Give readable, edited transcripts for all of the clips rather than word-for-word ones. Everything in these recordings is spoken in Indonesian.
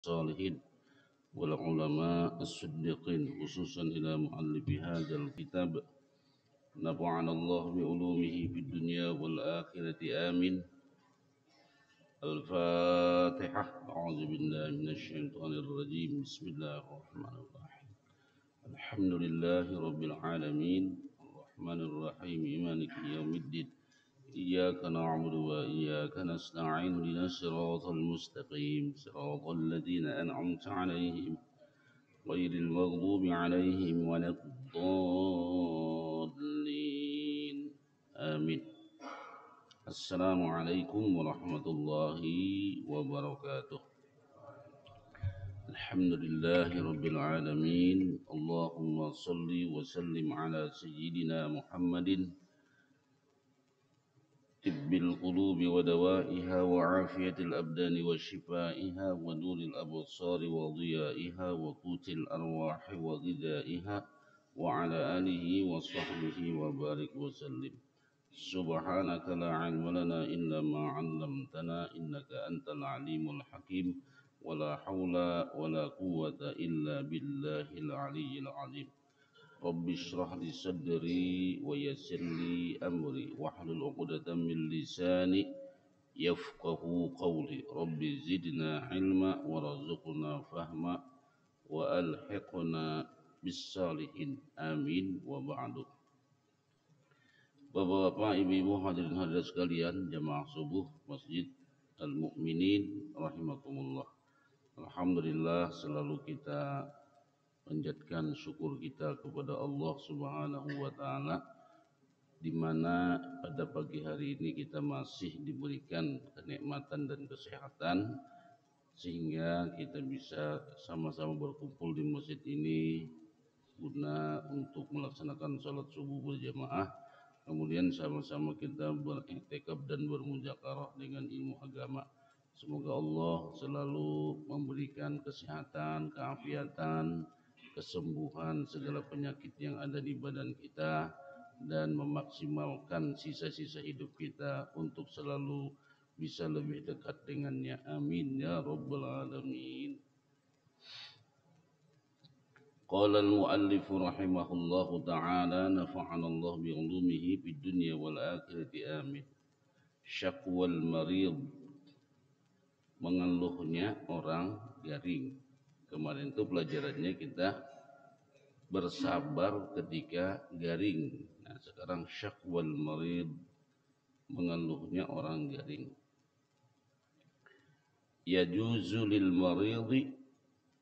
الصالحين والعلماء الصديقين خصوصا إلى مؤلف هذا الكتاب نفعنا الله بعلومه في الدنيا والآخرة آمين. الفاتحة. أعوذ بالله من الشيطان الرجيم. بسم الله الرحمن الرحيم. الحمد لله رب العالمين الرحمن الرحيم مالك يوم الدين. إياك نعبد وإياك نستعين اهدنا الصراط المستقيم صراط الذين أنعمت عليهم غير المغضوب عليهم ولا الضالين آمين. السلام عليكم ورحمة الله وبركاته. الحمد لله رب العالمين. اللهم صل وسلم على سيدنا محمد طب القلوب ودوائها وعافية الأبدان وشفائها ونور الأبصار وضيائها وقوت الأرواح وغذائها وعلى آله وصحبه وبارك وسلم. سبحانك لا علم لنا إلا ما علمتنا إنك أنت العليم الحكيم ولا حول ولا قوة إلا بالله العلي العظيم. رب اشرح لي صدري ويسر لي أمري واحلل عقدة من لساني يفقه قولي. رب زدنا علما وارزقنا فهما وألحقنا بالصالحين آمين وبعد. Bapak-bapak, ibu-ibu, hadirin hadirat sekalian, jamaah subuh Masjid Al-Mu'minin rahimakumullah. Alhamdulillah, selalu kita panjatkan syukur kita kepada Allah Subhanahu wa taala di mana pada pagi hari ini kita masih diberikan kenikmatan dan kesehatan sehingga kita bisa sama-sama berkumpul di masjid ini guna untuk melaksanakan salat subuh berjamaah. Kemudian sama-sama kita beriktikaf dan bermuzakarah dengan ilmu agama. Semoga Allah selalu memberikan kesehatan, keafiatan, kesembuhan segala penyakit yang ada di badan kita dan memaksimalkan sisa-sisa hidup kita untuk selalu bisa lebih dekat dengannya. Amin ya rabbal alamin. Qala al-muallif rahimahullahu ta'ala nafa'ana Allah bi'ulumihi fid dunya wal akhirati amin. Syakwal marid, mengeluhnya orang garing. Kemarin itu pelajarannya kita bersabar ketika garing. Nah, sekarang syakwal marid, mengeluhnya orang garing. Yajuzu lil maridi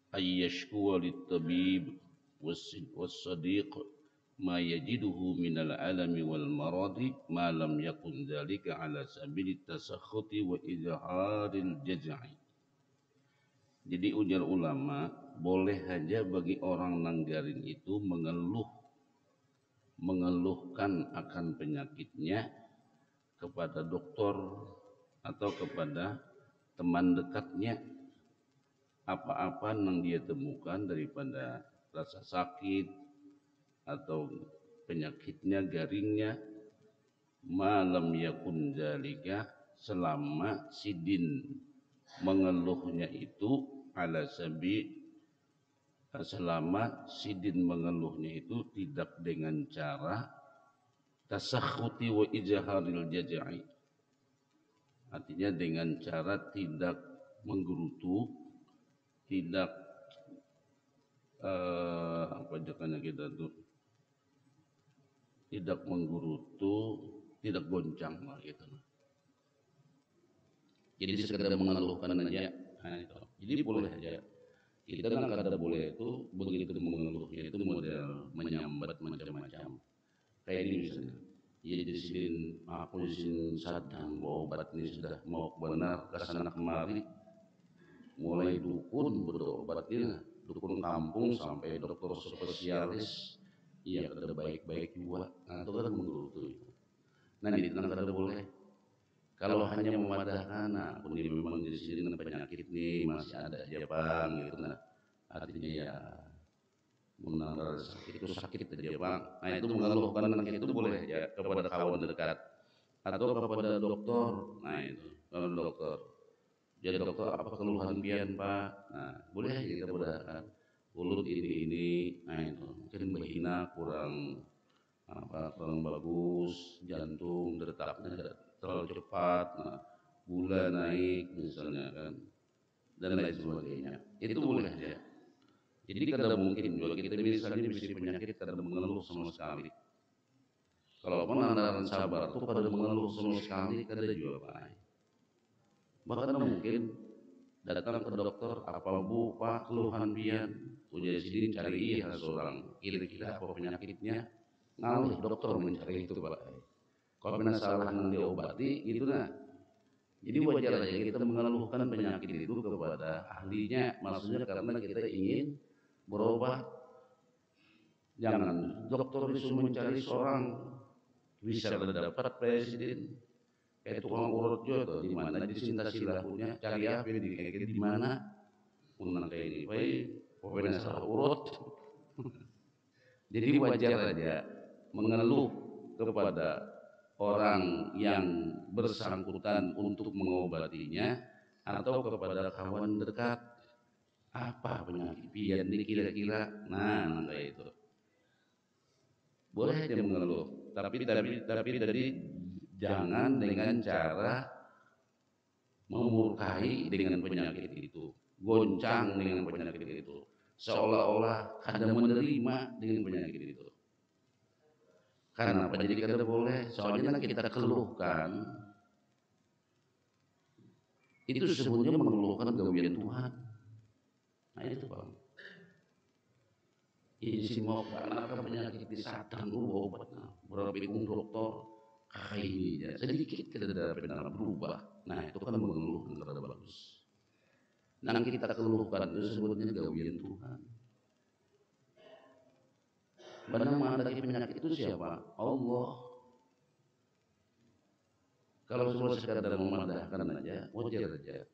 ayyashkuwa lit tabib was sadiq ma yajiduhu minal alami wal maradi ma lam yakun dhalika ala sabili tasakhuti wa izharil jaz'i. Jadi ujar ulama, boleh saja bagi orang nanggaring itu mengeluhkan akan penyakitnya kepada dokter atau kepada teman dekatnya. Apa-apa yang dia temukan daripada rasa sakit atau penyakitnya, garingnya, malam yakun zalika, selama sidin mengeluhnya itu ala sabi, selama sidin mengeluhnya itu tidak dengan cara tasakhuti wa ijharil jaz'i, artinya dengan cara tidak menggerutu, tidak apa jakannya kita tuh, tidak menggerutu, tidak goncang lah gitu. Jadi sekedar mengeluhkan aja. Nah, itu. Jadi boleh aja. Kita kan kada boleh itu begitu mengeluhnya itu model menyambat macam-macam. Kayak ini misalnya. Ya disin aku disin sadang obat ini sudah mau benar kesana kemari. Mulai dukun berobatnya, dukun kampung sampai dokter spesialis, iya kada baik-baik juga. Nah itu kan menggerutu itu. Nah di tanah kada boleh. Kalau hanya memadahkan, nah pun ini memang di sini penyakit nih masih ada aja bang gitu. Nah artinya ya menanggal sakit itu sakit aja bang. Nah itu mengeluhkan anak itu boleh ya kepada kawan dekat atau kepada dokter. Nah itu kalau dokter. jadi dokter apa keluhan pian Pak? Nah, boleh aja kita mudahkan. Ulut ini, nah itu mungkin behina kurang kurang bagus, jantung detaknya terlalu cepat, nah, gula naik misalnya kan, dan lain sebagainya. Itu boleh aja. Jadi kada mungkin juga kita misalnya bisa penyakit kada mengeluh sama sekali. Kalaupun anda sabar tuh kada mengeluh sama sekali, kada juga Pak. Bahkan mungkin datang ke dokter, apa Bu Pak keluhan pian, udah sidin cari seorang kira-kira apa penyakitnya, ngalih dokter mencari itu Pak. Kalau pernah salah nang diobati gitu nah. Jadi wajar aja kita mengeluhkan penyakit itu kepada ahlinya, maksudnya karena kita ingin berobat. Jangan dokter itu mencari seorang bisa dapat presiden kayak tukang urut juga di mana di Sinta Silahunya cari apa di mana unang kayak ini, pokoknya salah urut. Jadi wajar aja mengeluh kepada orang yang bersangkutan untuk mengobatinya atau kepada kawan dekat. Apa penyakit pian ini kira-kira? Nah, kayak itu. Boleh aja mengeluh, tapi tadi jangan dengan cara memurkai dengan penyakit itu, goncang dengan penyakit itu, seolah-olah kada menerima dengan penyakit itu. Karena apa jadi kada boleh? Soalnya kita keluhkan itu sebenarnya mengeluhkan gawian Tuhan. Nah itu Bang. Ini semua karena penyakit di sadang dulu obatnya. Berapa ikung dokter kayaknya sedikit kita dapat berubah. Nah itu kan mengeluh kada bagus. Nah kita keluhkan itu sebetulnya gawian Tuhan. Benar menghadapi penyakit itu siapa? Allah. Kalau semua sekadar memadahkan aja, wajar aja.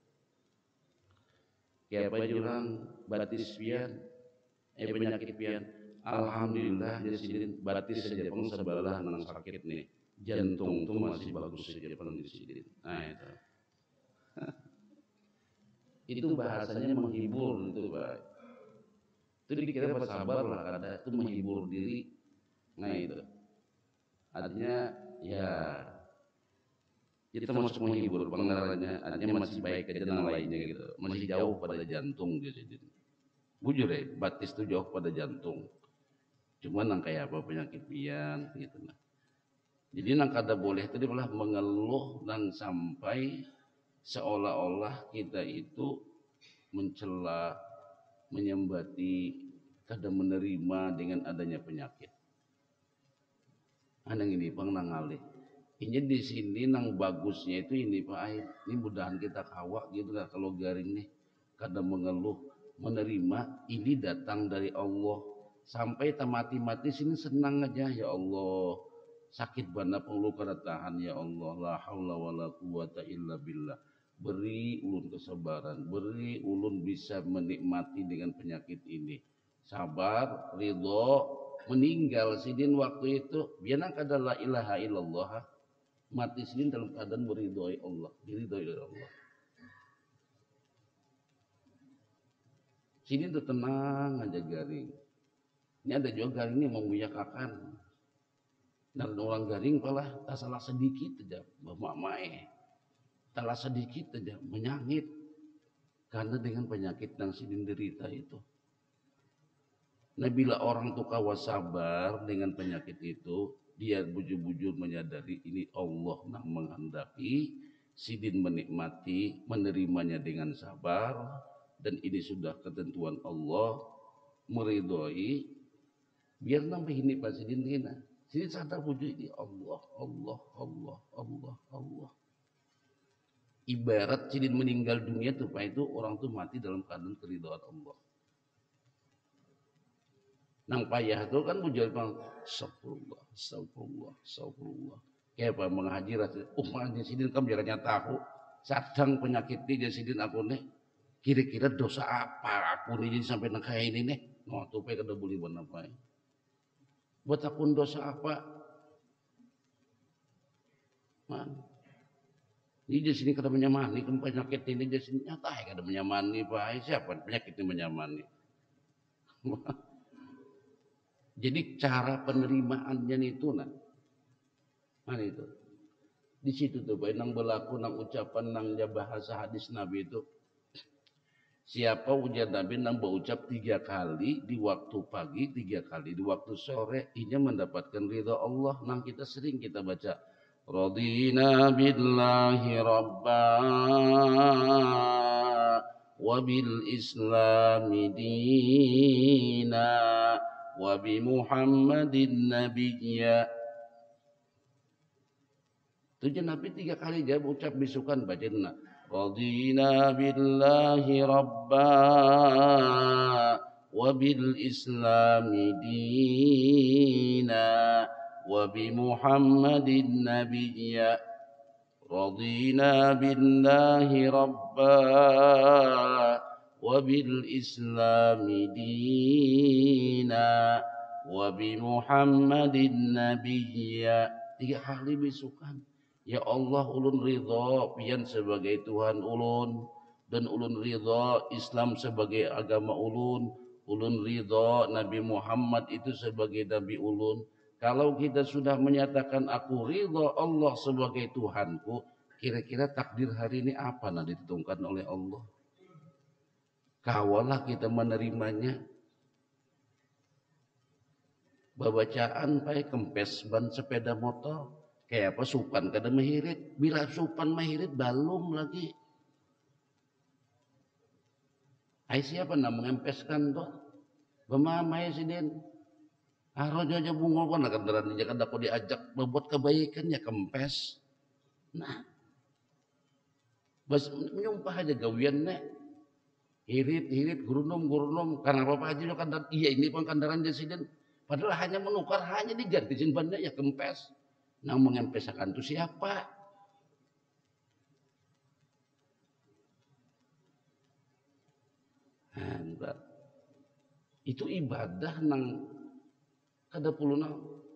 Kayak apa orang batis pian, penyakit pian. Alhamdulillah jadi sidin batis saja pun sebelah nang sakit nih. Jantung tuh masih bagus saja pun di sidin. Nah itu. Itu bahasanya menghibur itu Pak. Itu dikira bersabar lah kada itu menghibur diri. Nah itu. Artinya ya kita masuk menghibur pengenalannya, artinya masih baik aja dengan lainnya gitu, masih jauh pada jantung gitu. Bujur ya, batis itu jauh pada jantung. Cuman nang kayak apa penyakit pian gitu nah. Jadi nang kada boleh itu malah mengeluh dan sampai seolah-olah kita itu mencela, menyembati, kada menerima dengan adanya penyakit. Anang ini pang nangalih. Ini di sini nang bagusnya itu ini Pak Air. Ini mudahan kita kawak gitu lah kalau garing nih. Kada mengeluh, menerima ini datang dari Allah. Sampai mati-mati sini senang aja ya Allah. Sakit bana perlu kada tahan ya Allah. La haula wala quwata illa billah. Beri ulun kesabaran, beri ulun bisa menikmati dengan penyakit ini. Sabar, ridho, meninggal sidin waktu itu biar kada la ilaha illallah. Mati sendiri dalam keadaan meridhoi Allah, diridhoi oleh Allah. Sini tuh tenang aja garing. Ini ada juga garing ini memuyakakan. Dan orang garing malah tak salah sedikit aja, mamae. Tak sedikit aja menyangit karena dengan penyakit yang sidin derita itu. Nah bila orang tuh kawas sabar dengan penyakit itu, dia bujur-bujur menyadari ini Allah yang menghendaki, sidin menikmati, menerimanya dengan sabar, dan ini sudah ketentuan Allah, meridhoi, biar nambah ini pas sidin kena. Sidin sadar bujur ini Allah, Allah, Allah, Allah, Allah. Ibarat sidin meninggal dunia tuh, Pak itu orang tuh mati dalam keadaan keridhaan Allah. Nang payah itu kan bujur bang, astagfirullah, astagfirullah, astagfirullah. Kayak apa mengaji rasa, mengaji sidin kamu jarangnya tahu, sadang penyakit ini sidin aku nih, kira-kira dosa apa aku nih jadi sampai nang kayak ini nih, no tuh pe kada boleh buat apa? Buat aku dosa apa? Man. Ini di sini kada menyamani penyakit ini di sini nyata kada menyamani Pak. Siapa penyakit ini menyamani? Jadi cara penerimaannya itu mana itu? Di situ tuh Pak, nang berlaku nang ucapan nang bahasa hadis Nabi itu. Siapa ujar Nabi nang berucap 3 kali di waktu pagi, 3 kali di waktu sore, ini mendapatkan ridha Allah. Nang kita sering kita baca, radina billahi rabba wa bil islami dina wa bi muhammadin nabiyya. Itu Nabi 3 kali dia ucap bisukan badanna. Radina billahi rabba wa bil islami dina wa bi muhammadin nabiyya. Radina billahi rabba wa bil islami dina wa bi muhammadin nabiyya. 3 kali bisukan. Ya Allah ulun ridha pian sebagai Tuhan ulun dan ulun ridha Islam sebagai agama ulun ridha Nabi Muhammad itu sebagai nabi ulun. Kalau kita sudah menyatakan aku ridha Allah sebagai Tuhanku, kira-kira takdir hari ini apa yang ditentukan oleh Allah? Kawalah kita menerimanya. Babacaan pakai kempes ban sepeda motor. Kayak apa supan kada mahirit. Bila supan mahirit balum lagi. Ay siapa nak mengempeskan tuh? Bemamai si Den. Rojo aja bungol kan kendaraan dia kada aku diajak membuat kebaikan ya kempes. Nah. Bas menyumpah aja gawian nek. Hirit gurunum karena apa aja lo kandaran. Iya ini pun kandaran presiden. Padahal hanya menukar hanya diganti simpannya ya kempes. Nah mengempesakan itu siapa? Nah, itu ibadah nang kada puluna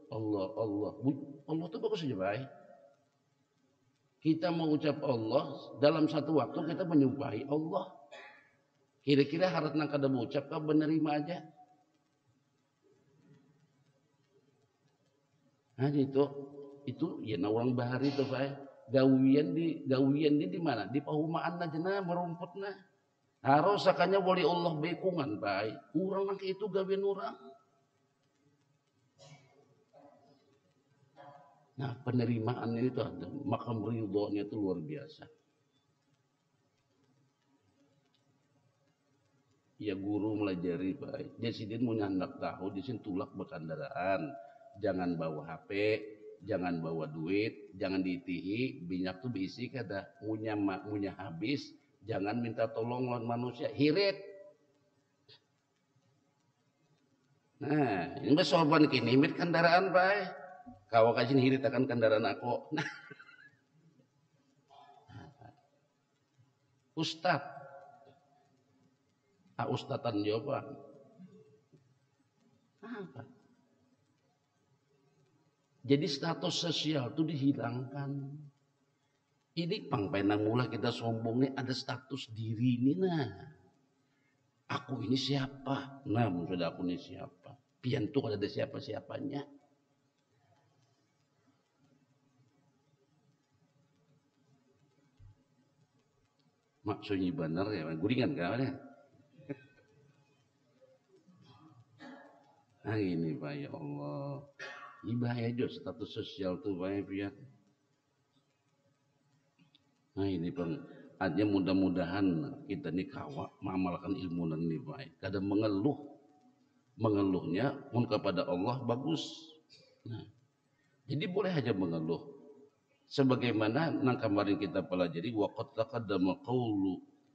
Allah itu bagus saja baik. Kita mengucap Allah dalam satu waktu kita menyumpahi Allah. Kira-kira harap nang kada mengucap kau menerima aja. Nah itu ya na orang bahari itu Pak. Gawian di mana? Di pahumaan aja nah merumput nah. Harus sakanya boleh Allah bekungan Pak. Urang nang itu gawian orang. Nah penerimaan ini tuh ada makam ridhonya itu luar biasa. Ya guru melajari Pak. Jadi mau nyandak tahu di sini tulak berkendaraan. Jangan bawa HP, jangan bawa duit, jangan diitihi, minyak tuh diisi kada munya habis, jangan minta tolong lawan manusia, hirit. Nah, ini sorban kini mit kendaraan Pak. Kau kasih hirit akan kendaraan aku. Nah. Ustad. Ustadan jawaban. Apa? Jadi status sosial itu dihilangkan. Ini pangpenang mula kita sombongnya ada status diri ini nah. Aku ini siapa? Nah, sudah aku ini siapa? Pian tuh ada siapa-siapanya. Maksudnya benar ya, guringan kan ya? Nah ini Pak ya Allah. Ini bahaya juga status sosial tuh Pak ya. Nah ini Bang, artinya mudah-mudahan kita nih kawak mengamalkan ilmu ini baik. Kadang mengeluhnya pun kepada Allah bagus. Nah, jadi boleh aja mengeluh. Sebagaimana nang kemarin kita pelajari waqad taqaddama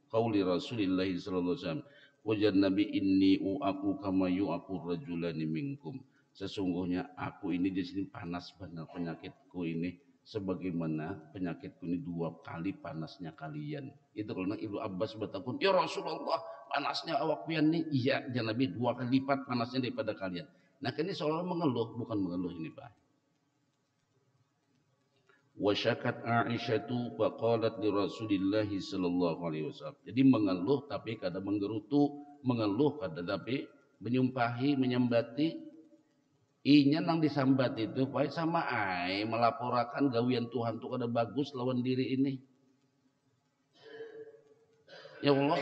qauli Rasulillah sallallahu alaihi wasallam. Wajan Nabi inni aku kama aku rajulani minkum. Sesungguhnya aku ini di sini panas benar penyakitku ini sebagaimana penyakitku ini 2 kali panasnya kalian. Itu kalau Ibnu Abbas bertakun, ya Rasulullah panasnya awak pian nih. Iya, jangan Nabi 2 kali lipat panasnya daripada kalian. Nah ini soal mengeluh bukan mengeluh ini Pak. Wa syakat Aisyatu faqalat li Rasulillah sallallahu alaihi wasallam. Jadi mengeluh tapi kadang menggerutu, mengeluh kadang tapi menyumpahi, menyambati. Inya nang disambat itu baik sama ai melaporkan gawian Tuhan tuh kada bagus lawan diri ini. Ya Allah,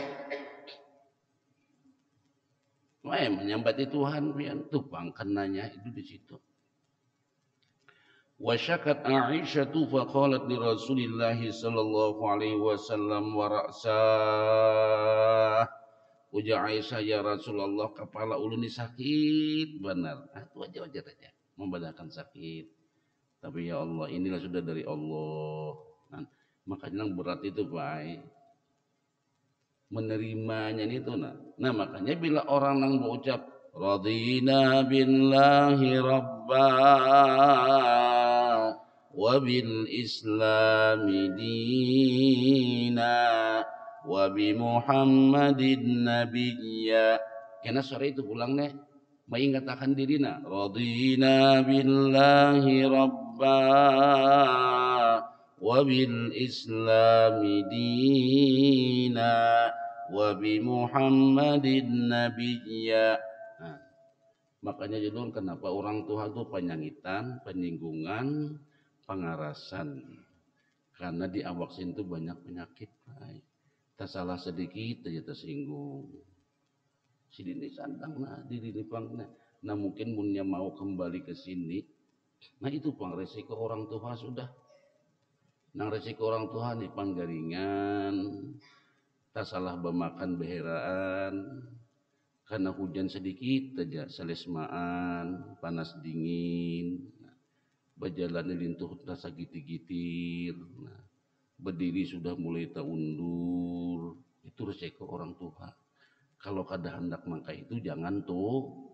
menyambati Tuhan pian tuh pangkenanya itu di situ. Wa syakat Aisyatu faqalat li Rasulillah sallallahu alaihi wasallam wa ra'sah. Ujar Aisyah, ya Rasulullah, kepala ulun ini sakit benar. Itu wajar-wajar aja membadahkan sakit. Tapi ya Allah, inilah sudah dari Allah. Nah, makanya yang berat itu baik menerimanya itu. Nah makanya bila orang yang berucap radina billahi rabba wa bil islami dina wa bi Muhammadin nabiyya. Karena sore itu pulang nih mengatakan dirina radina billahi rabba wa bil islami dina wa bi Muhammadin nabiyya. Nah, makanya judul kenapa orang tua itu penyangitan, penyinggungan, pengarasan. Karena di awak sin itu banyak penyakit. Tak salah sedikit aja tersinggung. Si dini sandang nah diri pang nah mungkin munnya mau kembali ke sini. Nah itu pang resiko orang tua sudah. Nah resiko orang tua nih panggaringan, tak salah bemakan beheraan, karena hujan sedikit aja selesmaan, panas dingin, berjalan lintuh rasa gitir-gitir. Nah, berdiri sudah mulai tak undur, itu resiko orang tua. Kalau kada hendak maka itu jangan tua.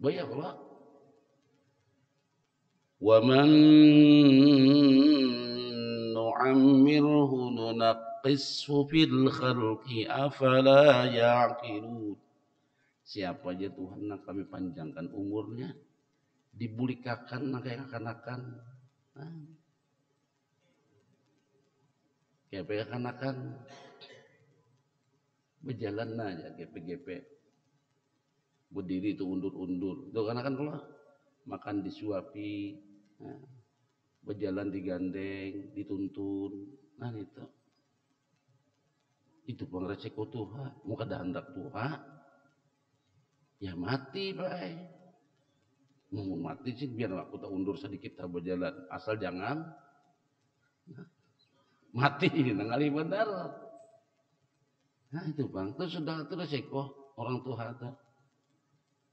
Bayarlah. Wa man nu'ammirhu nunaqqishu fil khalqi afala ya'qilun. Siapa aja Tuhan nak kami panjangkan umurnya, dibulikakan kayak kekanakan. Kayak kekanakan berjalan aja gepe-gepe. Berdiri itu undur-undur. Itu kanakan kalau makan disuapi, berjalan digandeng, dituntun. Nah itu bang resiko Tuhan. Muka dah hendak Tuhan, ya mati baik. Mau mati sih biar aku tak undur sedikit tak berjalan. Asal jangan mati nangali benar. Nah itu bang, itu sudah itu resiko orang Tuhan.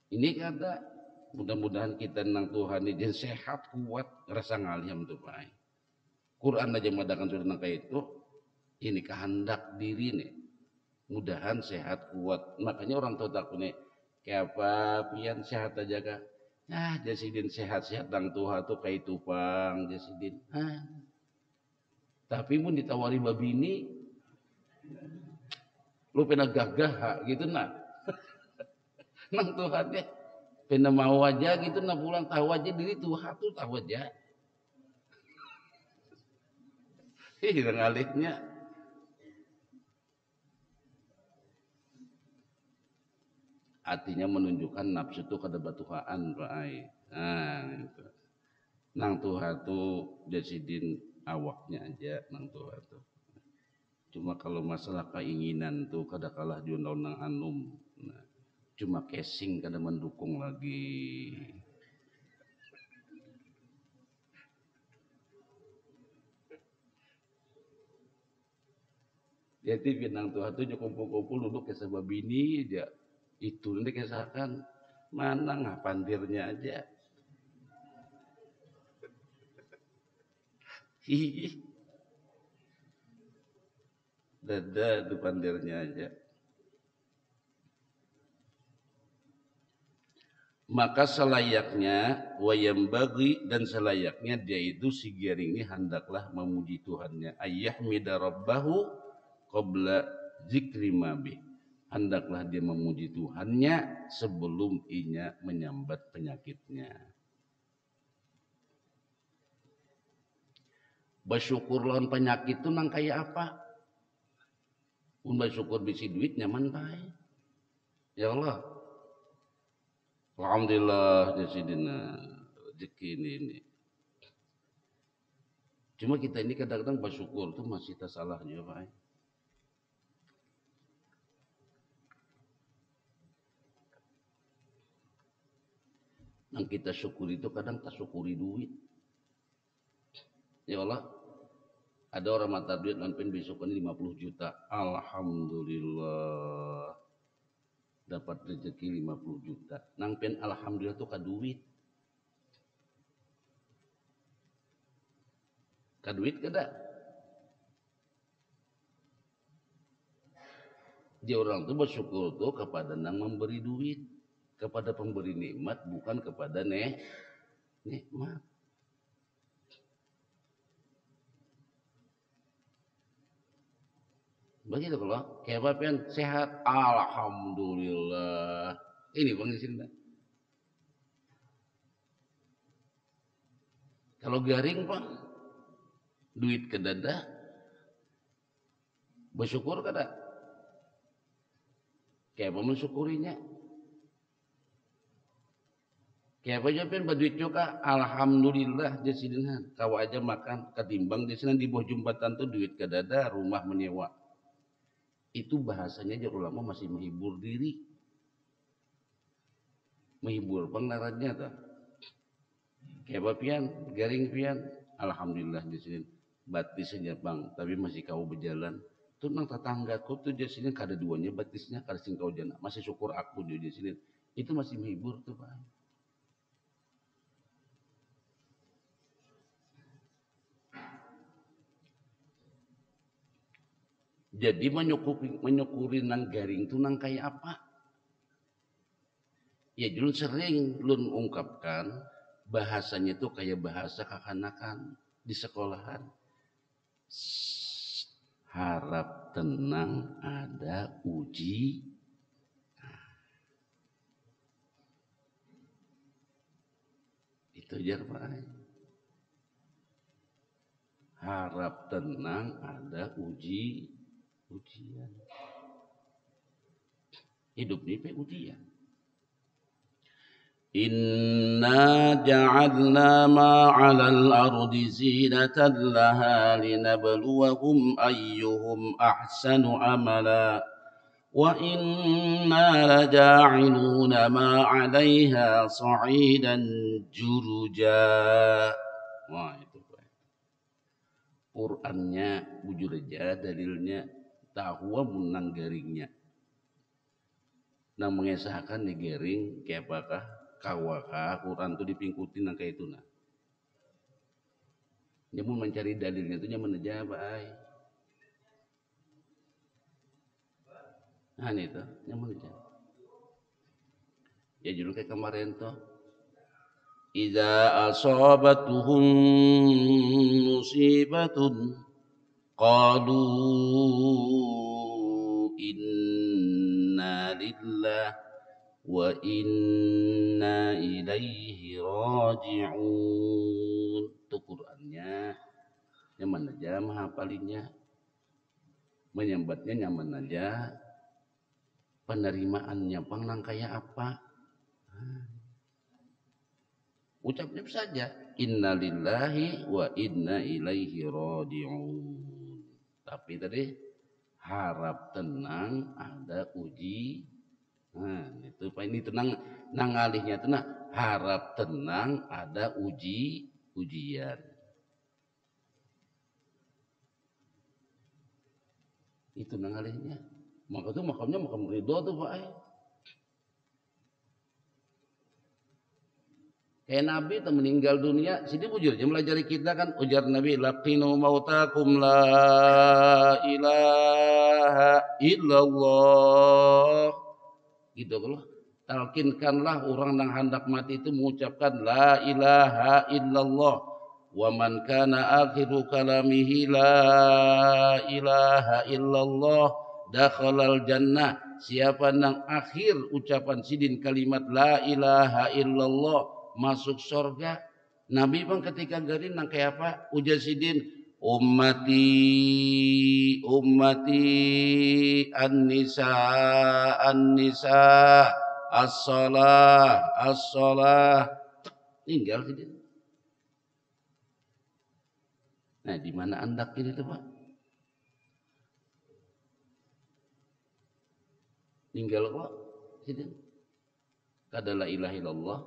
Ini kata mudah-mudahan kita nang Tuhan ini sehat kuat rasa ngaliam tuh baik. Quran aja madakan sudah nang kayak itu. Ini kehendak diri nih. Mudahan sehat kuat. Makanya orang tua takut nih kayak apa pian sehat aja kah. Nah jasidin sehat-sehat nang Tuhan tuh kayak tupang jasidin. Tapi pun ditawari babini lu pernah gagah gitu nah. Nang Tuhan ya pernah mau aja gitu nah pulang tahu aja diri Tuhan tuh tahu aja. Hilang alihnya. Artinya menunjukkan nafsu itu kada batuhaan Pak Ai. Nah itu. Nang Tuhan tuh jasidin awaknya aja nang Tuhan tuh. Cuma kalau masalah keinginan tuh kada kalah diundang nang anum. Nah, cuma casing kada mendukung lagi. Jadi binang Tuhan tuh kumpul-kumpul duduk ke sebab bini dia itu nanti kesakan mana nggak pandirnya aja. Hihi. Dada di pandirnya aja. Maka selayaknya wayam bagi dan selayaknya dia itu si Giring ini hendaklah memuji Tuhannya. Ayyahmida rabbahu qabla zikri mabi. hendaklah dia memuji Tuhannya sebelum inya menyambat penyakitnya. Bersyukur lawan penyakit itu nang kayak apa? Bersyukur bisi duit nyaman bae. Ya Allah, alhamdulillah jasidina rezeki ini. Cuma kita ini kadang-kadang bersyukur tuh masih tersalah juga Pak. Yang kita syukuri itu kadang tak syukuri duit. Ya Allah, ada orang mata duit lampen besok ini 50 juta. Alhamdulillah. Dapat rezeki 50 juta. Nangpen alhamdulillah tuh ka duit. Ka duit kada. Dia orang tuh bersyukur tuh kepada nang memberi duit, kepada pemberi nikmat, bukan kepada nikmat. Begitu kalau kayak bapian sehat, alhamdulillah. Ini bang di sini. Kalau garing pak, duit ke dada, bersyukur kada. Kayak apa mensyukurinya? Kayak apa jawaban berduit juga, alhamdulillah jasidina. Kau aja makan ketimbang di sini di bawah jembatan tuh duit ke dada, rumah menyewa. Itu bahasanya aja ulama masih menghibur diri, menghibur pengarannya tuh. Kayak pian, garing pian, alhamdulillah di sini batisnya bang, tapi masih kau berjalan. Tuh nang tetanggaku tuh di sini kada duanya batisnya, kada sing kau jana, masih syukur aku di sini. Itu masih menghibur tuh bang. Jadi menyukuri nang garing itu nang kayak apa? Ya dulu sering lun ungkapkan bahasanya itu kayak bahasa kekanakan di sekolahan. Harap tenang ada uji. Itu jar Pak. Harap tenang ada ujian. Hidup ini pe ujian. Inna ja'alna ma 'alal ardi zinatan laha linabluwahum ayyuhum ahsanu amala wa inna laja'iluna ma 'alaiha sa'idan juruja. Wah itu Qur'annya bujur aja dalilnya tahwa menang garingnya. Nah mengesahkan di garing kayak apakah kawakah Quran itu dipingkutin nang kayak itu nah. Dia pun mencari dalilnya itu nyaman aja baik. Nah itu nyaman aja. Ya judul kayak kemarin tuh. Idza asabatuhum musibatun qalu inna lillah wa inna ilaihi raji'un. Itu Qur'annya nyaman aja menghafalinya, menyambatnya nyaman aja, penerimaannya nang kayak apa. Ucapnya saja inna lillahi wa inna ilaihi raji'un. Tapi tadi harap tenang ada uji. Nah, itu Pak ini tenang nang alihnya tenang harap tenang ada ujian. Itu nang alihnya. Maka itu makamnya makam ridho tuh Pak. Kayak Nabi itu meninggal dunia, sini bujur aja melajari kita kan ujar Nabi laqinu mautakum la ilaha illallah. Gitu kalau talkinkanlah orang yang hendak mati itu mengucapkan la ilaha illallah. Wa man kana akhiru kalamihi la ilaha illallah dakhalal jannah. Siapa nang akhir ucapan sidin kalimat la ilaha illallah masuk surga. Nabi bang ketika garin nang kayak apa? Ujar sidin ummati an-nisa as-salah tinggal sidin. Nah, di mana andak ini tuh, Pak? Tinggal kok sidin. Kada la ilaha illallah.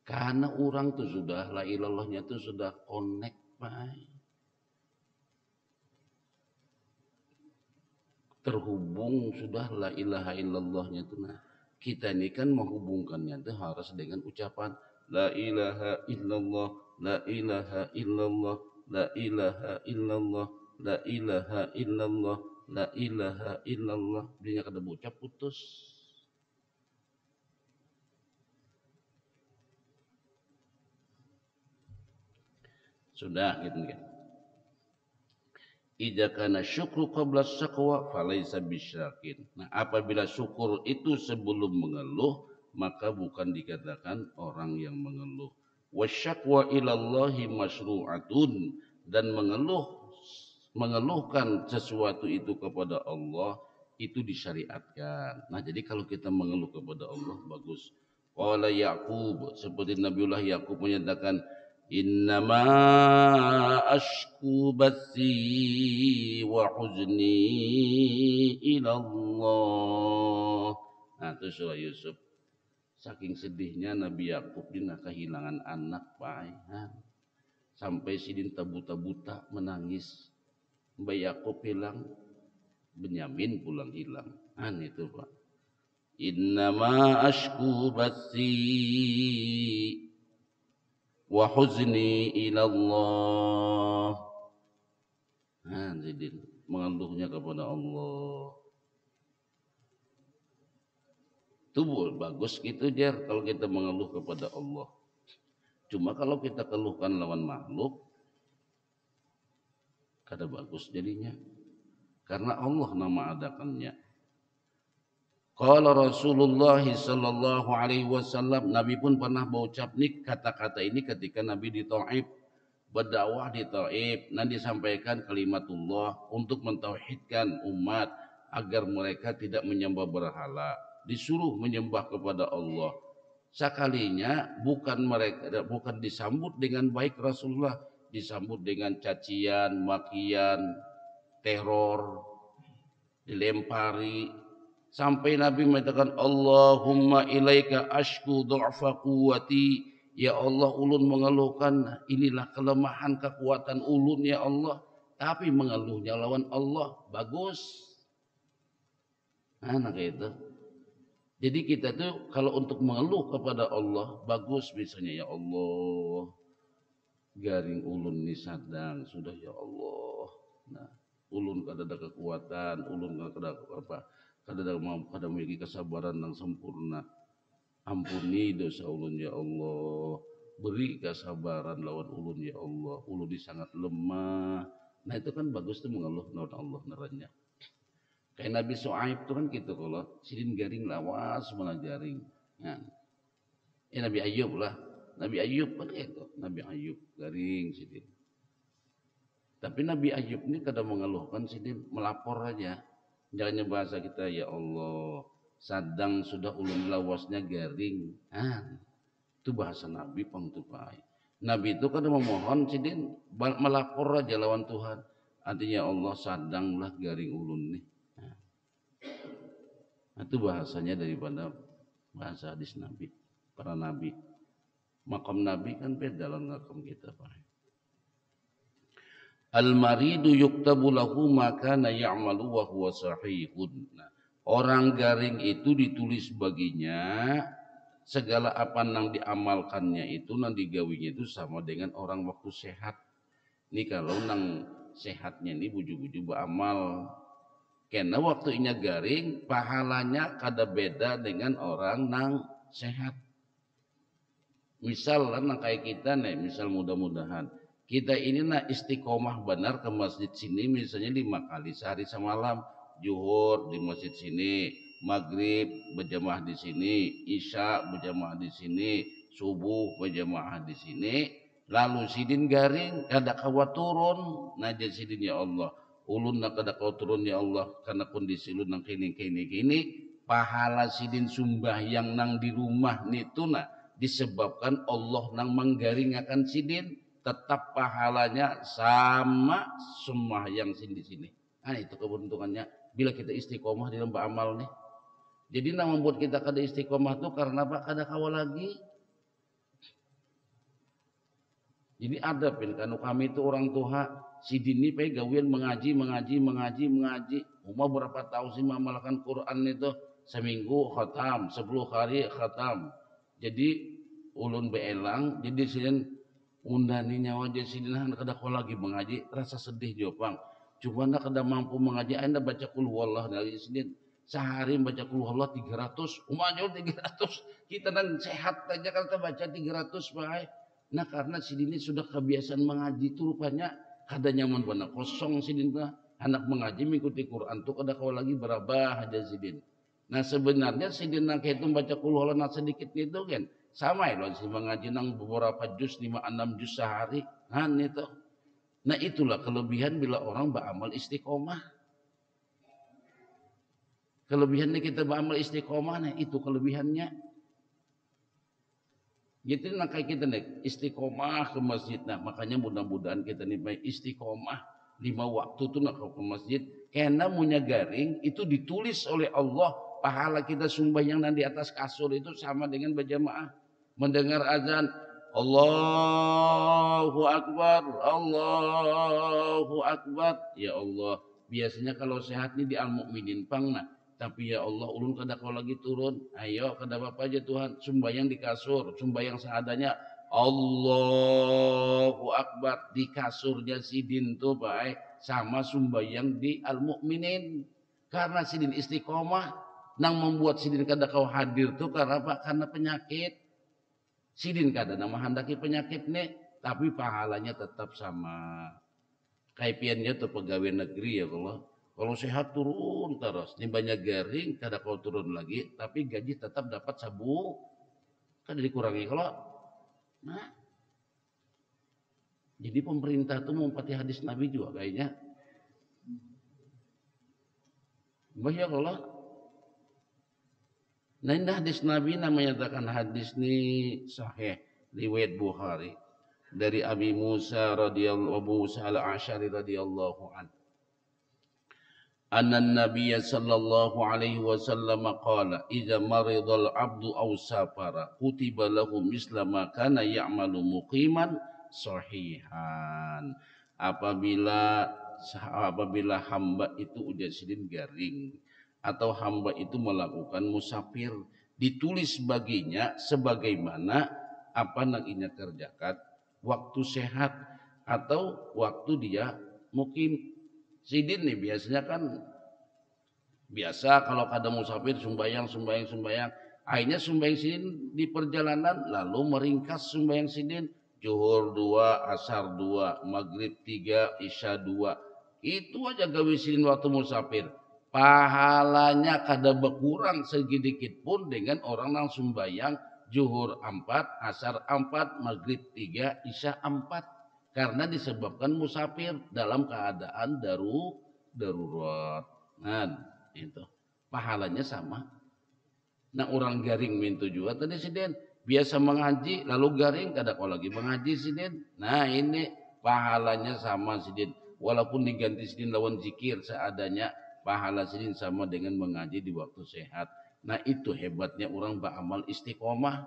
Karena orang tuh sudah la ilallahnya tuh sudah connect, Pak. Terhubung sudah la ilaha illallahnya tuh. Nah, kita ini kan menghubungkannya tuh harus dengan ucapan la ilaha illallah, la ilaha illallah, la ilaha illallah, la ilaha illallah, la ilaha illallah. Dia kada bocah putus. Sudah gitu kan. Idza kana syukru qabla syaqwa falaysa bisyakin. Nah, apabila syukur itu sebelum mengeluh, maka bukan dikatakan orang yang mengeluh. Wasyaqwa ilallahi masyru'atun, dan mengeluhkan sesuatu itu kepada Allah itu disyariatkan. Nah, jadi kalau kita mengeluh kepada Allah bagus. Qala Yaqub, seperti Nabiullah Yaqub menyatakan innama ashku bathi wa huzni ilallah. Nah, itu surah Yusuf. Saking sedihnya Nabi Yakub dina kehilangan anak, Pak. Sampai sidin buta-buta menangis. Mbak Yakub hilang, Benyamin pulang hilang. Itu, Pak. Innama ashku bathi wa huzni ilallah. Jadi mengeluhnya kepada Allah. Itu bagus gitu Jar kalau kita mengeluh kepada Allah. Cuma kalau kita keluhkan lawan makhluk, kada bagus jadinya. Karena Allah nama adakannya. Qala Rasulullah sallallahu alaihi wasallam, Nabi pun pernah berucap nih kata-kata ini ketika Nabi di Taif, berdakwah di Taif, dan disampaikan kalimatullah untuk mentauhidkan umat agar mereka tidak menyembah berhala, disuruh menyembah kepada Allah. Sekalinya bukan disambut dengan baik Rasulullah, disambut dengan cacian, makian, teror, dilempari. Sampai Nabi mengatakan Allahumma ilaika ashku du'fa quwwati. Ya Allah, ulun mengeluhkan inilah kelemahan kekuatan ulun ya Allah. Tapi mengeluhnya lawan Allah bagus. Nah kayak itu. Jadi kita tuh kalau untuk mengeluh kepada Allah bagus, misalnya ya Allah, garing ulun ni sadang sudah ya Allah. Nah, ulun kada ada kekuatan, ulun kada apa? Kada memiliki kesabaran yang sempurna. Ampuni dosa ulun ya Allah. Beri kesabaran lawan ulun ya Allah. Ulun ini sangat lemah. Nah itu kan bagus tuh mengeluh lawan Allah neranya. Kayak Nabi Shu'aib itu kan gitu kalau sidin garing lawas malah garing. Nah, Nabi Ayub lah. Nabi Ayub kan itu. Nabi Ayub garing sidin. Tapi Nabi Ayub ini kadang mengeluhkan sidin melapor aja. Jangan bahasa kita ya Allah sadang sudah ulun lawasnya garing. Itu bahasa Nabi pangtupai. Nabi itu kadang memohon sidin melapor aja lawan Tuhan. Artinya Allah sadanglah garing ulun nih. Itu bahasanya daripada bahasa hadis Nabi, para Nabi. Makam Nabi kan beda lawan makam kita, Pak. Al-maridu yuktabu lahu ma kana ya'malu wa huwa sahihun. Nah, orang garing itu ditulis baginya segala apa yang diamalkannya itu nang digawinya itu sama dengan orang waktu sehat. Ini kalau nang sehatnya ini buju-buju beramal. Karena waktunya garing, pahalanya kada beda dengan orang nang sehat. Misal nang kayak kita nih, misal mudah-mudahan Kita ini nak istiqomah benar ke masjid sini misalnya 5 kali sehari semalam, zuhur di masjid sini, maghrib berjamaah di sini, isya berjamaah di sini, subuh berjamaah di sini, lalu sidin garing kada kawa turun, najat sidin ya Allah, ulun nak kada kawa turun ya Allah karena kondisi ulun nang kini, pahala sidin sumbah yang nang di rumah nitu nak disebabkan Allah nang menggaring akan sidin. Tetap pahalanya sama semua yang di sini. Nah, itu keberuntungannya bila kita istiqomah di dalam beramal nih. Jadi yang membuat kita kada istiqomah tuh karena apa? Kada kawal lagi. Jadi ada kanu kami itu orang tua si dini pe gawian mengaji. Umur berapa tahun sih mengamalkan Quran itu? Seminggu khatam, 10 hari khatam. Jadi ulun beelang jadi sini undani nyawa jadi sini kada kau lagi mengaji rasa sedih jopang. Cuma anda kada mampu mengaji anda baca kul wallah dari sini sehari baca kul wallah 300 umanya 300 kita dan sehat aja kalau kita baca 300 baik. Nah karena sidin sudah kebiasaan mengaji itu rupanya kada nyaman benar kosong sidin anak mengaji mengikuti Quran tuh kada kau lagi berabah aja sidin. Nah sebenarnya sidin nak itu baca kul wallah nak sedikit itu kan sama ya loh si mengaji nang beberapa juz 5-6 juz sehari kan itu. Nah itulah kelebihan bila orang beramal istiqomah. Kelebihannya kita beramal istiqomah, nah itu kelebihannya. Jadi nak kayak kita nih istiqomah ke masjid, nah makanya mudah-mudahan kita nih baik istiqomah 5 waktu tuh nak ke masjid. Karena punya garing itu ditulis oleh Allah pahala kita sembahyang dan di atas kasur itu sama dengan berjamaah. Mendengar azan Allahu Akbar, Allahu Akbar. Ya Allah, biasanya kalau sehat nih di Al-Mukminin pangna. Tapi ya Allah, ulun kada kau lagi turun. Ayo kada apa aja Tuhan, sembahyang di kasur, sembahyang seadanya. Allahu Akbar di kasurnya sidin tuh baik sama sembahyang di Al-Mukminin. Karena sidin istiqomah nang membuat sidin kada kau hadir tuh karena apa? Karena penyakit. Sidin kada nama handaki penyakit nih, tapi pahalanya tetap sama. Kaipiannya tuh pegawai negeri ya kalau sehat turun terus, ini banyak garing kada kau turun lagi, tapi gaji tetap dapat sabu, kada dikurangi kalau. Nah, jadi pemerintah tuh mengumpati hadis Nabi juga kayaknya. Bahaya kalau. Nah ini hadis Nabi namanya menyatakan hadis ini sahih riwayat Bukhari dari Abi Musa radhiyallahu Abu Musa al-Asy'ari radhiyallahu an. Anna Nabiy sallallahu alaihi wasallam qala idza maridal abdu aw safara kutiba lahu misla ma kana ya'malu muqiman sahihan. Apabila hamba itu udah sidin garing atau hamba itu melakukan musafir ditulis baginya sebagaimana apa yang ia kerjakan waktu sehat atau waktu dia mukim. Sidin nih biasanya kan biasa kalau kada musafir sembahyang akhirnya sembahyang sidin di perjalanan lalu meringkas sembahyang sidin zuhur 2 asar 2 maghrib 3 isya 2 itu aja gawe sidin waktu musafir. Pahalanya kada berkurang sedikit pun dengan orang yang sembahyang zuhur 4, asar 4, maghrib 3, isya 4. Karena disebabkan musafir dalam keadaan darurat. Nah, itu. Pahalanya sama. Nah, orang garing mintu juga tadi sidin biasa mengaji lalu garing kada kau lagi mengaji sidin. Nah, ini pahalanya sama sidin. Walaupun diganti sidin lawan zikir seadanya pahala sidin sama dengan mengaji di waktu sehat. Nah itu hebatnya orang beramal istiqomah.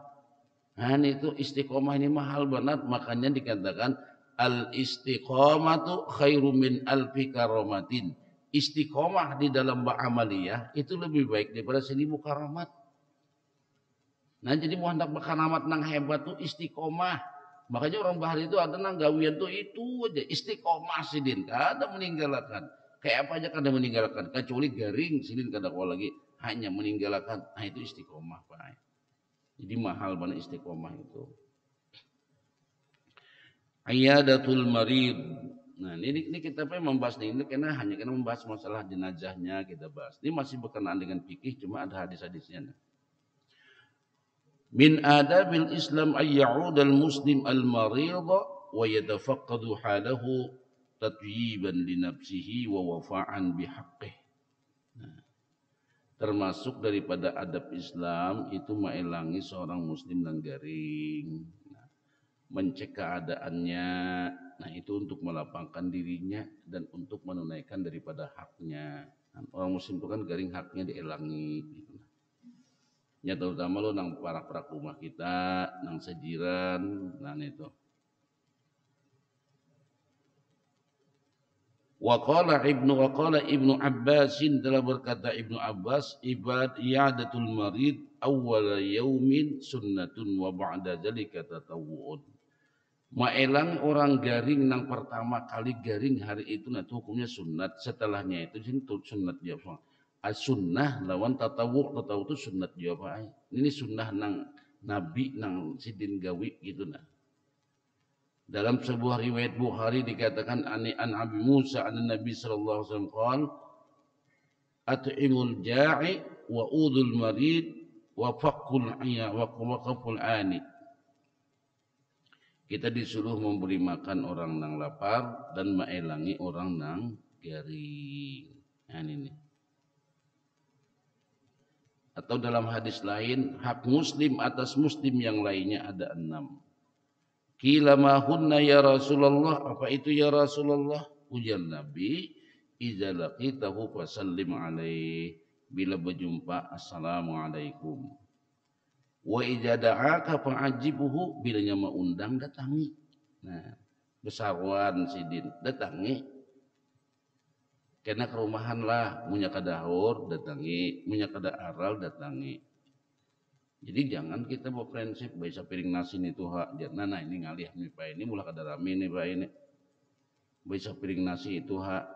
Nah itu istiqomah ini mahal banget. Makanya dikatakan al istiqomatu khairu min alfi karomatin. Istiqomah di dalam beramaliyah itu lebih baik daripada 1000 karamat. Nah jadi mau hendak berkaramat nang hebat tuh istiqomah. Makanya orang bahari itu ada nang gawian tuh itu aja istiqomah sidin. Kada meninggalkan. Kayak apa aja kada meninggalkan kecuali garing sidin kada kau lagi hanya meninggalkan. Nah itu istiqomah Pak. Jadi mahal banget istiqomah itu. Iyadatul marid. Nah, ini kita membahas ini karena membahas masalah jenazahnya kita bahas. Ini masih berkenaan dengan fikih, cuma ada hadis-hadisnya. Min adabil Islam ay ya'udal muslim al-marid wa yatafaqqadu halahu tatyiban li nafsihi wa wafa'an bihaqqih. Nah, termasuk daripada adab Islam itu maelangi seorang muslim yang garing. Mencek keadaannya, nah itu untuk melapangkan dirinya dan untuk menunaikan daripada haknya. Orang muslim itu kan garing haknya dielangi gitu. Ya terutama lo nang para rumah kita, nang sejiran, nah itu. Waqala Ibnu Abbas, telah berkata Ibnu Abbas, i'adatul marid awwal yaumin sunnatun wa ba'da dzalika tatawwu'un. Maelang orang garing nang pertama kali garing hari itu nah hukumnya sunat, setelahnya itu sunat dia apa? As-sunnah lawan tatawu itu sunat dia apa? Ini sunnah nang nabi nang sidin gawi gitu nah. Dalam sebuah riwayat Bukhari dikatakan an Abi Musa an Nabi sallallahu alaihi wasallam qol at'imul ja'i wa udul marid wa faqul ayya wa qaful ani. Kita disuruh memberi makan orang nang lapar dan maelangi orang nang garing. Nah, ini. Atau dalam hadis lain, hak muslim atas muslim yang lainnya ada 6. Qila ma hunna ya Rasulullah, apa itu ya Rasulullah? Ujar Nabi, idza laqitahu fasallim alaihi. Bila berjumpa, assalamualaikum. Wa idza da'aka fa'ajibuhu, bila nya undang datangi. Nah, besarwan sidin datangi. Kena ke rumahan lah, munya kadahur datangi, munya kada aral datangi. Jadi jangan kita berprinsip bisa piring nasi itu hak. Nah ini ngalih nih Pak ini mulai kada rame nih Pak ini. Bisa piring nasi itu hak,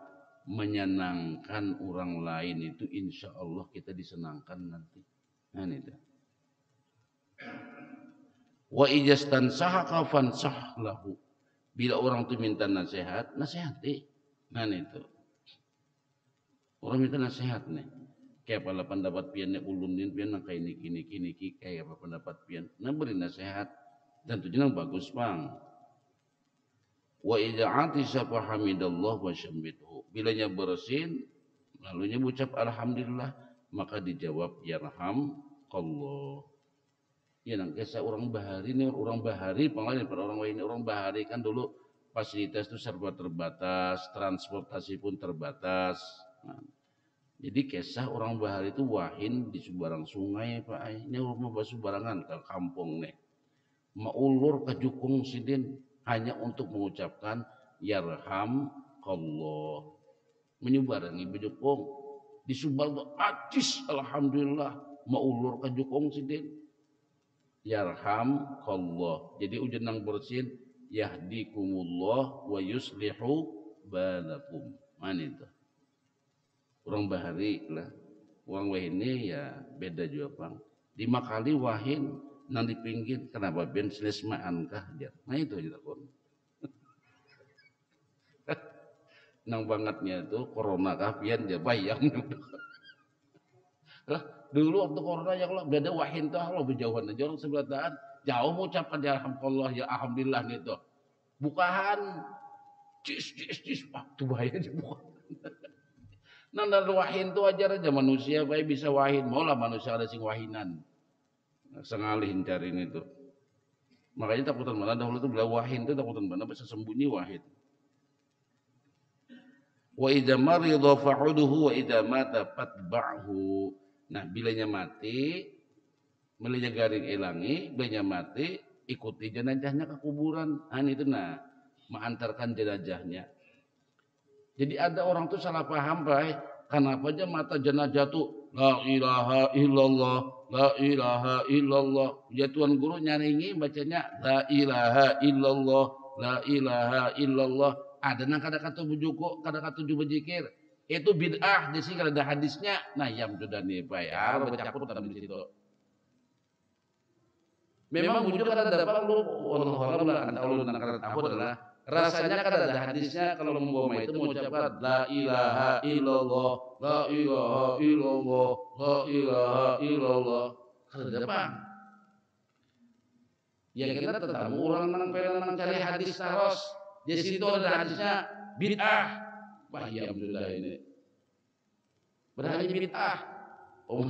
menyenangkan orang lain itu insya Allah kita disenangkan nanti. Nah ini dah. Wa ijastan sahaka fansah lahu. Bila orang itu minta nasihat, nasihati. Nah itu. Orang minta nasihat nih. Kayak apa pendapat pian nek ulunin pian nang kayak kini kayak apa pendapat pian. Nah beri nasihat dan tujuan bagus bang. Wa idza atisa fa hamidallah wa syammithu. Bila nya bersin lalu nya ucap alhamdulillah maka dijawab yarhamkallah. Ya nang kisah orang bahari ini orang bahari pengalaman pada orang lain orang bahari kan dulu fasilitas itu serba terbatas, transportasi pun terbatas. Nah, jadi kisah orang bahari itu wahin di sebarang sungai Pak. Ini rumah basubarangan ke kampung nih. Maulur ke jukung sidin hanya untuk mengucapkan yarhamkallah. Menyebarangi bejukung di subal atis alhamdulillah maulur ke jukung sidin. Yarhamkallah. Jadi ujian nang bersin yahdikumullah wa yuslihu balakum. Mana itu? Orang bahari lah. Orang wahini ya beda juga bang. 5 kali wahin nang di pinggir kenapa ben selesmaan kah dia. Nah itu aja takut. Nang bangetnya itu corona kah pian dia bayang. Dulu waktu corona ya kalau beda wahin tuh kalau berjauhan aja orang sebelahan jauh mengucapkan ya alhamdulillah ya alhamdulillah gitu. Bukahan cis waktu bahaya aja bukan. Nah dari wahin tuh ajar aja manusia baik bisa wahin maulah manusia ada sing wahinan. Sengalihin cari ini tuh. Makanya takutan mana dahulu tuh bila wahin tuh takutan mana bisa sembunyi wahin. Wa idza marida fa'uduhu wa idza mata fatba'hu. Nah, bilanya mati, bilanya garing elangi, bilanya mati, ikuti jenazahnya ke kuburan. Nah, itu nah, mengantarkan jenazahnya. Jadi ada orang tuh salah paham, Pak. Kenapa aja mata jenazah tuh la ilaha illallah, la ilaha illallah. Ya Tuan Guru nyaringi bacanya la ilaha illallah, la ilaha illallah. Ada nang kata-kata bujuku, kata-kata jubajikir. Itu bid'ah di sini kalau ada hadisnya. Nah, yang sudah nih Pak ya, baca Quran di situ. Memang muncul kada dapat lu orang lah antara ulun karena tahu adalah rasanya kada ada hadisnya kalau membawa itu mengucapkan la ilaha illallah, la ilaha illallah, la ilaha illallah. Kada dapat. Ya kita tetap orang nang cari hadis terus. Di situ ada hadisnya bid'ah. Wah ya alhamdulillah ini. Berani bid'ah. Oh,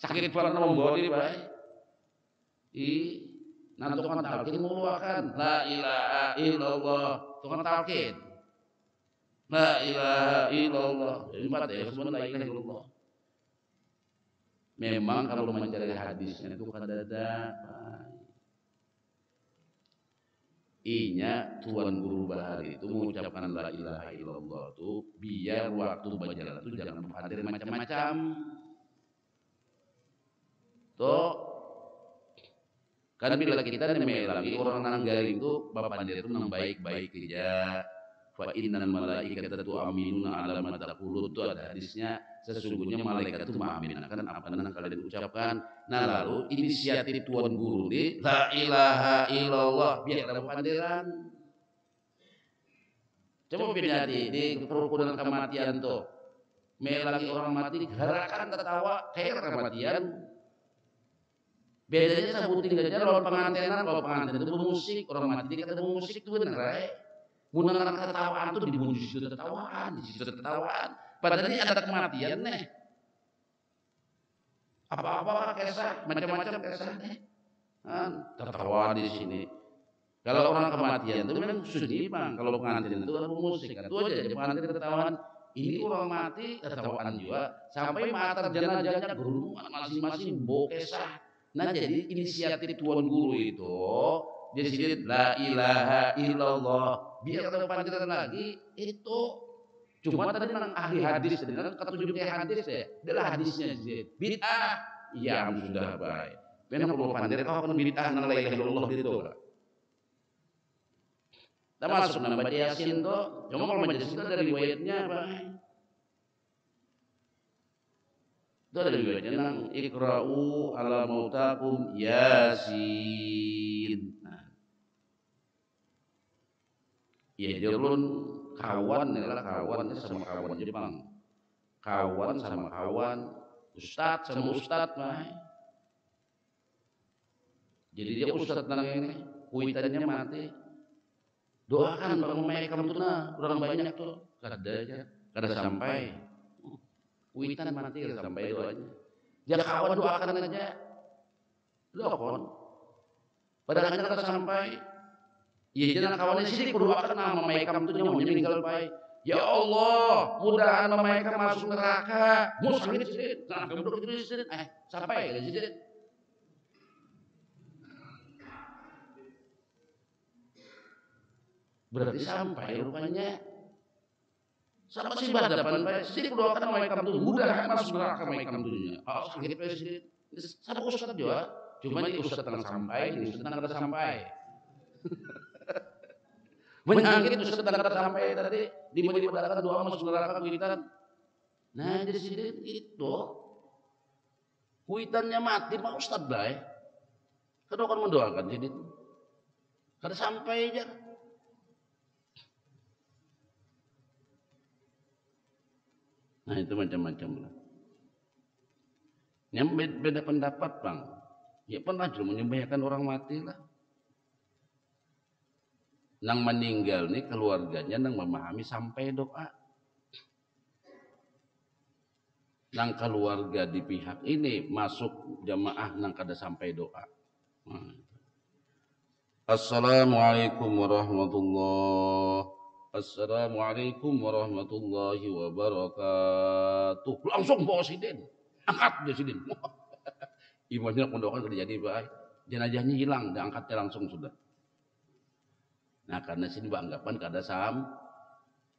sakit pala membawa diri baik. Nanti kan talqin mengeluarkan la ilaha illallah. Tukang talqin. La ilaha illallah. Empat ya semua la ilaha illallah. Memang kalau mencari hadisnya itu kada ada. Inya Tuan Guru Bahari itu mengucapkan la ilaha illallah itu biar waktu berjalan itu jangan hadir macam-macam. Toh kan bila kita lagi orang nang garing itu bapak dia itu nang baik-baik aja. Fa innal malaikata tu'minuna ala ma taqulu itu ada hadisnya sesungguhnya malaikat itu mengaminkan apa yang kalian ucapkan. Nah lalu inisiatif Tuan Guru di la ilaha illallah biar ada pandiran. Coba pindah di kerukunan kematian tuh. Melangi orang mati gerakan tertawa kayak kematian. Bedanya sebutin aja lawan pengantinan, kalau pengantin itu bermusik, orang mati dia kata bermusik itu bener. Munang ketawaan tuh dibunuh di situ tertawaan, di situ tertawaan. Padahal ini ada kematian nih. Apa-apa kisah, macam-macam kisah nih. Tertawa di sini. Kalau orang kematian itu memang sunyi bang. Kalau pengantin itu kan musik, itu aja pengantin tertawaan. Ini orang mati tertawaan juga. Sampai mata jenazahnya gerungan masing-masing bokesah. Nah jadi inisiatif Tuan Guru itu di sini la ilaha illallah. Biar ada pandiran lagi itu cuma tadi nang ahli hadis tadi nang ketujuh kayak hadis ya. Adalah hadisnya sih. Bid'ah. Ya sudah baik. Memang perlu pandiran kau kan bid'ah nang la ilaha illallah itu. Kita masuk nang baca Yasin tuh. Cuma kalau baca Yasin dari riwayatnya baik. Itu ada riwayatnya nang ikra'u ala mautakum Yasin. Ya dia ulun kawan adalah kawannya sama kawan Jepang. Kawan sama kawan, ustad sama ustad mah. Jadi dia ustad nang ini, kuitannya mati. Doakan Pak Memaikam tuh nah, orang banyak tuh. Kada aja, kada sampai. Kuitan mati kada sampai doanya. Dia kawan doakan aja. Doakan. Padahal kada sampai. Iya jangan kawannya sini berdoakan nama Maikam itu nyawa meninggal baik. Ya Allah, mudahan Maikam masuk neraka. Mau sakit sih, nah kamu duduk di sini. Sampai ke sini. Berarti sampai rupanya. Sama sih berhadapan baik. Sini berdoakan nama Maikam itu mudahan masuk neraka Maikam itu. Sakit presiden. Sama ustad juga. Cuma di ustad tengah sampai, di ustad tengah sampai. Menyangkit itu sedang sampai tadi diberikan doa masuk neraka kuitan. Nah jadi sini itu kuitannya mati Pak Ustad baik. Kedua kan mendoakan sini. Kada sampai aja. Nah itu macam-macam lah. Yang beda pendapat bang. Ya pernah juga menyembahkan orang mati lah. Nang meninggal nih keluarganya nang memahami sampai doa. Nang keluarga di pihak ini masuk jamaah nang kada sampai doa. Assalamualaikum warahmatullahi. Assalamualaikum warahmatullahi wabarakatuh. Langsung bawa sidin. Angkat dia sidin. Imannya kondokan terjadi baik. Jenazahnya hilang, diangkatnya langsung sudah. Nah karena sini anggapan kada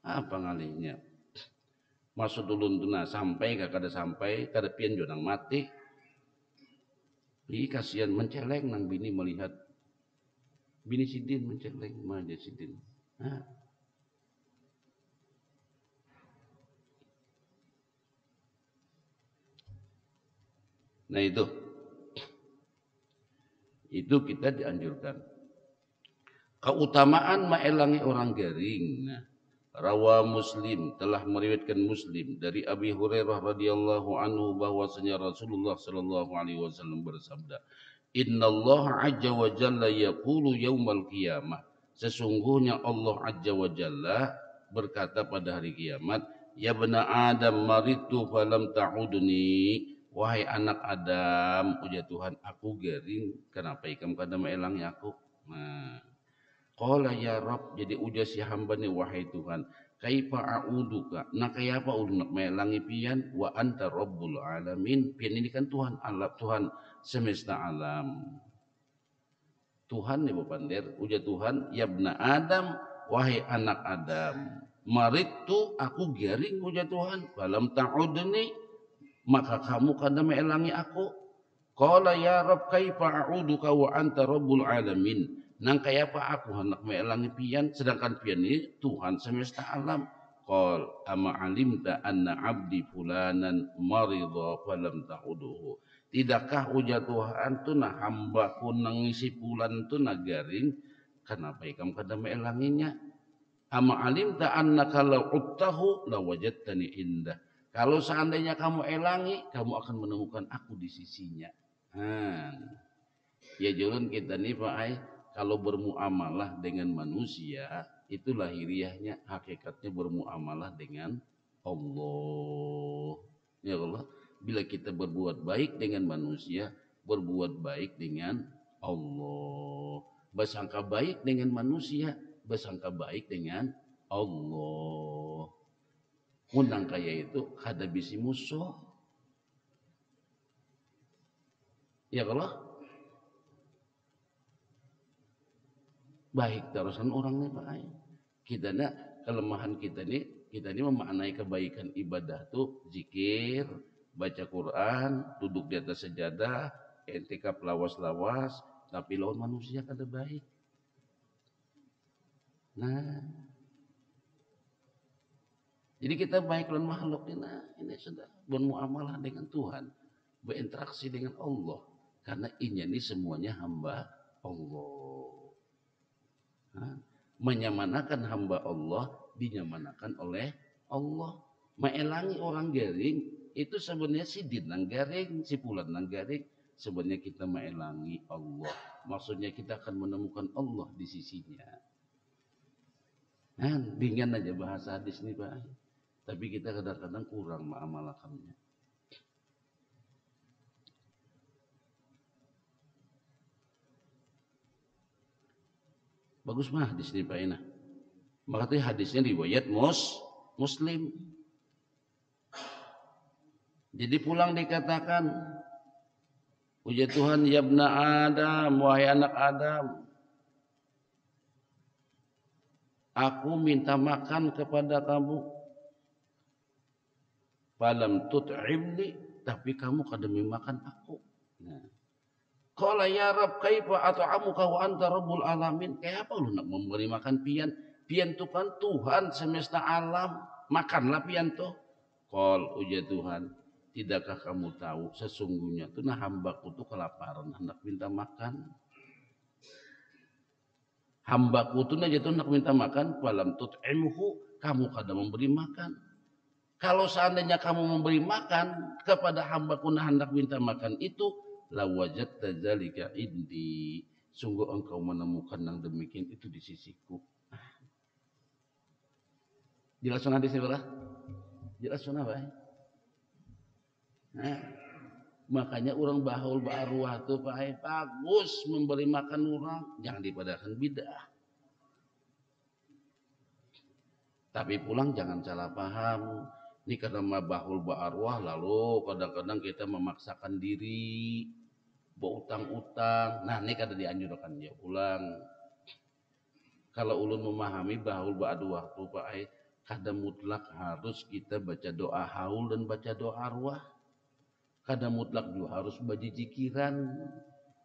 apa ngalihnya maksud ulun tu nah sampai kada sampai kada pian jo nang mati. Ih kasihan menceleng nang bini melihat bini sidin menceleng maja sidin. Nah itu Itu kita dianjurkan. Keutamaan maelangi orang garing. Nah, rawa Muslim, telah meriwayatkan Muslim dari Abi Hurairah radhiyallahu anhu bahwasanya Rasulullah sallallahu alaihi wasallam bersabda, "Innallaha azza wa jalla yaqulu yaumal qiyamah." Sesungguhnya Allah azza wa jalla berkata pada hari kiamat, "Ya bani Adam maritu falam ta'udni." Wahai anak Adam, ujar Tuhan, aku garing, kenapa ikam kada maelangi aku? Nah, qala ya Rabb, jadi ujar si hamba ni, wahai Tuhan, kaifa a'uduka, nah kayapa ulun nak maelangi pian, wa anta rabbul alamin, pian ini kan Tuhan alam, Tuhan semesta alam. Tuhan nih Bapander, ujar Tuhan, ya bna Adam, wahai anak Adam, maritu aku garing, ujar Tuhan, falam ta'udni, maka kamu kada maelangi aku. Qala ya Rabb kaifa a'uduka wa anta rabbul alamin. Nang kayapa aku hendak maelangi pian sedangkan pian ini Tuhan semesta alam. Qal ama alimta anna abdi fulanan marida falam ta'uduhu. Tidakkah ujar Tuhan tu nah hambaku nangisi fulan tu nagaring, kenapa ikam kada maelanginya? Ama alimta annaka law uttahu lawajadtani indah. Kalau seandainya kamu elangi, kamu akan menemukan aku di sisinya. Ya jurun kita nih Pak Ai, kalau bermuamalah dengan manusia, itu lahiriahnya, hakikatnya bermuamalah dengan Allah. Ya Allah, bila kita berbuat baik dengan manusia, berbuat baik dengan Allah. Bersangka baik dengan manusia, bersangka baik dengan Allah. Undang kaya itu kada bisi musuh. Ya kalau baik terusan orangnya Pak. Kita nak kelemahan kita ni memaknai kebaikan ibadah tu zikir, baca Quran, duduk di atas sejadah, i'tikaf lawas-lawas, tapi lawan manusia kada baik. Nah, jadi kita baik lawan makhluk ini sudah bermuamalah dengan Tuhan, berinteraksi dengan Allah, karena ini semuanya hamba Allah. Nah, menyamanakan hamba Allah dinyamanakan oleh Allah. Maelangi orang garing itu sebenarnya si din nang garing, si pulan nang garing. Sebenarnya kita maelangi Allah. Maksudnya kita akan menemukan Allah di sisinya. Nah, ringan aja bahasa hadis ini Pak. Tapi kita kadang-kadang kurang mengamalkannya. Bagus mah hadis ini Pak Ina. Makanya hadisnya riwayat Muslim. Jadi pulang dikatakan, puji Tuhan ya bna Adam, wahai anak Adam, aku minta makan kepada kamu. Falam tut'imni, tapi kamu kada makan aku. Nah. Qala ya Rabb kaifa at'amuka wa anta rabbul alamin. Kayak apa lu nak memberi makan pian? Pian itu kan Tuhan semesta alam. Makanlah pian tu. Qal ujar Tuhan, tidakkah kamu tahu sesungguhnya tu nah hambaku tu kelaparan hendak minta makan. Hambaku tu nah jatuh hendak minta makan, falam tut'imhu, kamu kada memberi makan. Kalau seandainya kamu memberi makan kepada hambaku nah hendak minta makan itu, la wajadta zalika indi, sungguh engkau menemukan yang demikian itu di sisiku. Jelas hadis ini berah? Jelas apa? Nah, makanya orang bahul ba'arwah itu Pak, bagus memberi makan orang, jangan dipadakan bidah. Tapi pulang jangan salah paham. Ini karena bahul ba'arwah lalu kadang-kadang kita memaksakan diri berutang-utang. Nah ini kada dianjurkan ya pulang. Kalau ulun memahami bahul ba'arwah itu Pak, kada mutlak harus kita baca doa haul dan baca doa arwah. Kada mutlak juga harus baca jikiran.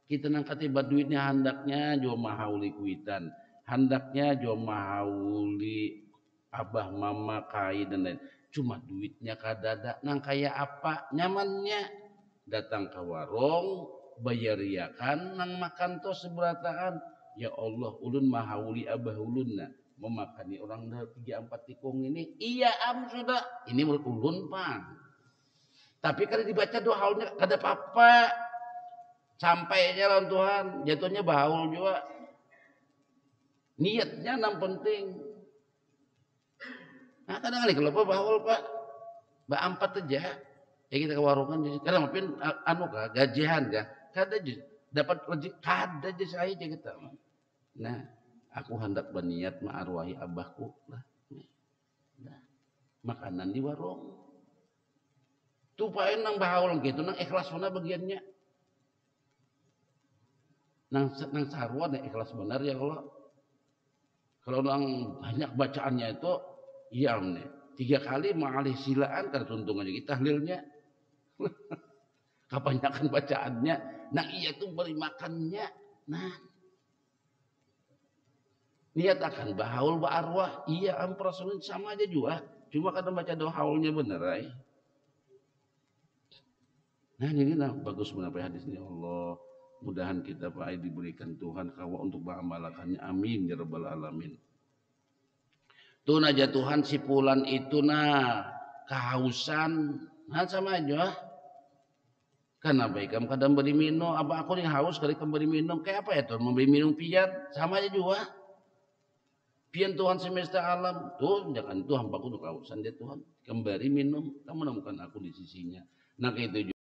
Kita nangkati duitnya handaknya jo mahauli kuitan. Handaknya jo mahauli abah mama kai dan lain. Cuma duitnya kadada nang kaya apa nyamannya datang ke warung bayariakan nang makan to seberataan. Ya Allah, ulun mahauli abah ulunna memakani orang 3-4 tikung ini. Iya am sudah. Ini menurut ulun pang. Tapi kalau dibaca doa haulnya kada apa-apa. Sampainya lawan Tuhan, jatuhnya bahaul juga. Niatnya yang penting. Nah kadang kali kalau apa bahaul Pak, ba-4 aja. Ya kita ke warungan jadi kadang mungkin anu kah gajian kah? Kada aja dapat rezeki kada aja saya aja kita. Nah, aku hendak berniat ma'arwahi abahku lah. Nah, makanan di warung. Tupain nang bahaul gitu nang ikhlas mana bagiannya. Nang sarwa nang ikhlas benar ya Allah. Kalau nang banyak bacaannya itu iya nih. 3 kali ma'alih silaan kada tuntungannya kita tahlilnya. Kebanyakan bacaannya. Nah iya tuh beri makannya. Nah. Niat akan bahaul ba'arwah. Iya amprasulun sama aja juga. Cuma kadang baca doa haulnya bener ay. Nah ini nah, bagus menapa hadis ini Allah. Mudahan kita Pak Ai diberikan Tuhan kawa untuk mengamalkannya. Amin ya rabbal alamin. Tuh aja Tuhan si pulan itu nah kehausan. Nah sama aja. Karena baik kamu kadang beri minum. Apa aku nih haus kali kamu beri minum. Kayak apa ya Tuhan memberi minum pian. Sama aja juga. Pian Tuhan semesta alam. Tuh jangan Tuhan aku tuh kehausan dia Tuhan. Kembali minum. Kamu menemukan aku di sisinya. Nah kayak itu